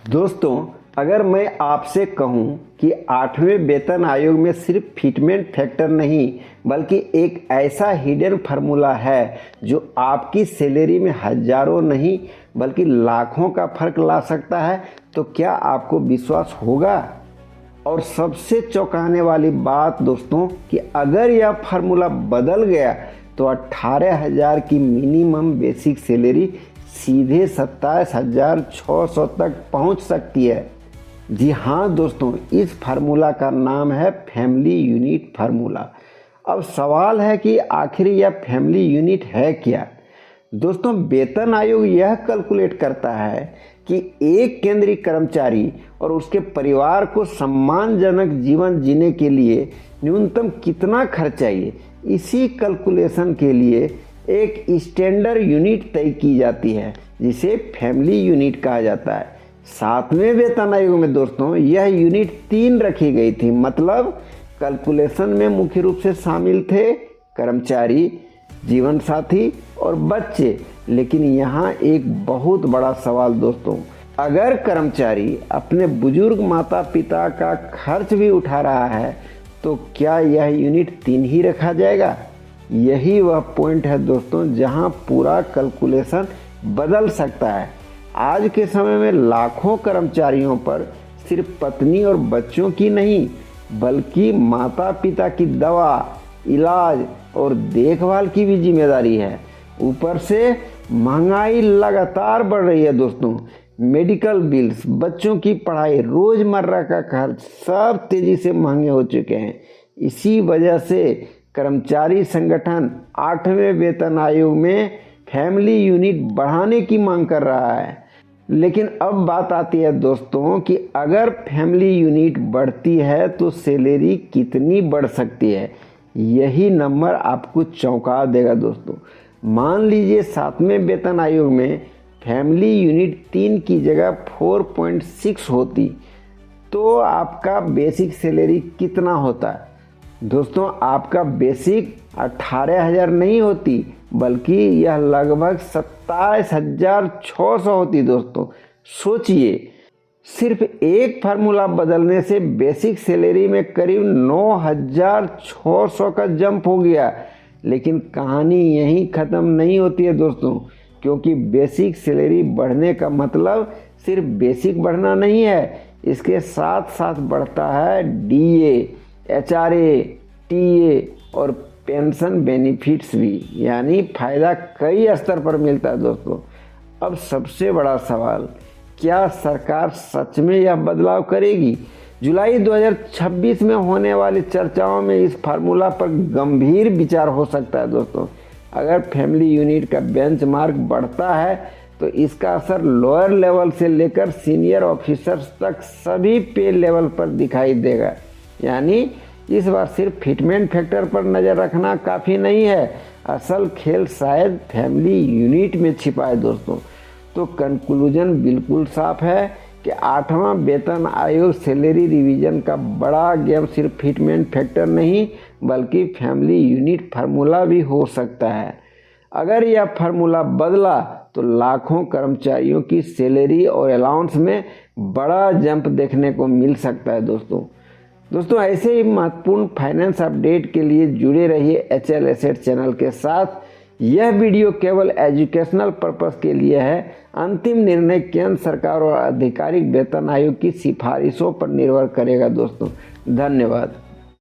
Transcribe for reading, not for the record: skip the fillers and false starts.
दोस्तों, अगर मैं आपसे कहूं कि 8वें वेतन आयोग में सिर्फ फिटमेंट फैक्टर नहीं बल्कि एक ऐसा हिडन फार्मूला है जो आपकी सैलरी में हजारों नहीं बल्कि लाखों का फर्क ला सकता है, तो क्या आपको विश्वास होगा? और सबसे चौंकाने वाली बात दोस्तों कि अगर यह फार्मूला बदल गया तो 18,000 की मिनिमम बेसिक सैलरी सीधे 27,600 तक पहुंच सकती है। जी हाँ दोस्तों, इस फार्मूला का नाम है फैमिली यूनिट फार्मूला। अब सवाल है कि आखिर यह फैमिली यूनिट है क्या? दोस्तों, वेतन आयोग यह कैलकुलेट करता है कि एक केंद्रीय कर्मचारी और उसके परिवार को सम्मानजनक जीवन जीने के लिए न्यूनतम कितना खर्च चाहिए। इसी कैलकुलेशन के लिए एक स्टैंडर्ड यूनिट तय की जाती है जिसे फैमिली यूनिट कहा जाता है। 7वें वेतन आयोग में दोस्तों यह यूनिट 3 रखी गई थी। मतलब कैलकुलेशन में मुख्य रूप से शामिल थे कर्मचारी, जीवन साथी और बच्चे। लेकिन यहाँ एक बहुत बड़ा सवाल दोस्तों, अगर कर्मचारी अपने बुजुर्ग माता पिता का खर्च भी उठा रहा है तो क्या यह यूनिट 3 ही रखा जाएगा? यही वह पॉइंट है दोस्तों जहाँ पूरा कैलकुलेशन बदल सकता है। आज के समय में लाखों कर्मचारियों पर सिर्फ पत्नी और बच्चों की नहीं बल्कि माता पिता की दवा, इलाज और देखभाल की भी जिम्मेदारी है। ऊपर से महंगाई लगातार बढ़ रही है दोस्तों। मेडिकल बिल्स, बच्चों की पढ़ाई, रोजमर्रा का खर्च सब तेजी से महंगे हो चुके हैं। इसी वजह से कर्मचारी संगठन 8वें वेतन आयोग में फैमिली यूनिट बढ़ाने की मांग कर रहा है। लेकिन अब बात आती है दोस्तों कि अगर फैमिली यूनिट बढ़ती है तो सैलरी कितनी बढ़ सकती है। यही नंबर आपको चौंका देगा दोस्तों। मान लीजिए 7वें वेतन आयोग में फैमिली यूनिट 3 की जगह 4.6 होती तो आपका बेसिक सैलरी कितना होता है? दोस्तों, आपका बेसिक 18,000 नहीं होती बल्कि यह लगभग 27,600 होती। दोस्तों सोचिए, सिर्फ एक फार्मूला बदलने से बेसिक सैलरी में करीब 9,600 का जंप हो गया। लेकिन कहानी यहीं ख़त्म नहीं होती है दोस्तों, क्योंकि बेसिक सैलरी बढ़ने का मतलब सिर्फ बेसिक बढ़ना नहीं है, इसके साथ साथ बढ़ता है डीए, एचआरए, टीए और पेंशन बेनिफिट्स भी, यानी फायदा कई स्तर पर मिलता है दोस्तों। अब सबसे बड़ा सवाल, क्या सरकार सच में यह बदलाव करेगी? जुलाई 2026 में होने वाली चर्चाओं में इस फार्मूला पर गंभीर विचार हो सकता है दोस्तों। अगर फैमिली यूनिट का बेंचमार्क बढ़ता है तो इसका असर लोअर लेवल से लेकर सीनियर ऑफिसर्स तक सभी पे लेवल पर दिखाई देगा। यानी इस बार सिर्फ फिटमेंट फैक्टर पर नज़र रखना काफ़ी नहीं है, असल खेल शायद फैमिली यूनिट में छिपा है दोस्तों। तो कंक्लूजन बिल्कुल साफ है कि 8वां वेतन आयोग सैलरी रिवीजन का बड़ा गेम सिर्फ फिटमेंट फैक्टर नहीं बल्कि फैमिली यूनिट फार्मूला भी हो सकता है। अगर यह फार्मूला बदला तो लाखों कर्मचारियों की सैलरी और अलाउंस में बड़ा जंप देखने को मिल सकता है दोस्तों। ऐसे ही महत्वपूर्ण फाइनेंस अपडेट के लिए जुड़े रहिए HL एसेट चैनल के साथ। यह वीडियो केवल एजुकेशनल पर्पस के लिए है। अंतिम निर्णय केंद्र सरकार और आधिकारिक वेतन आयोग की सिफारिशों पर निर्भर करेगा दोस्तों। धन्यवाद।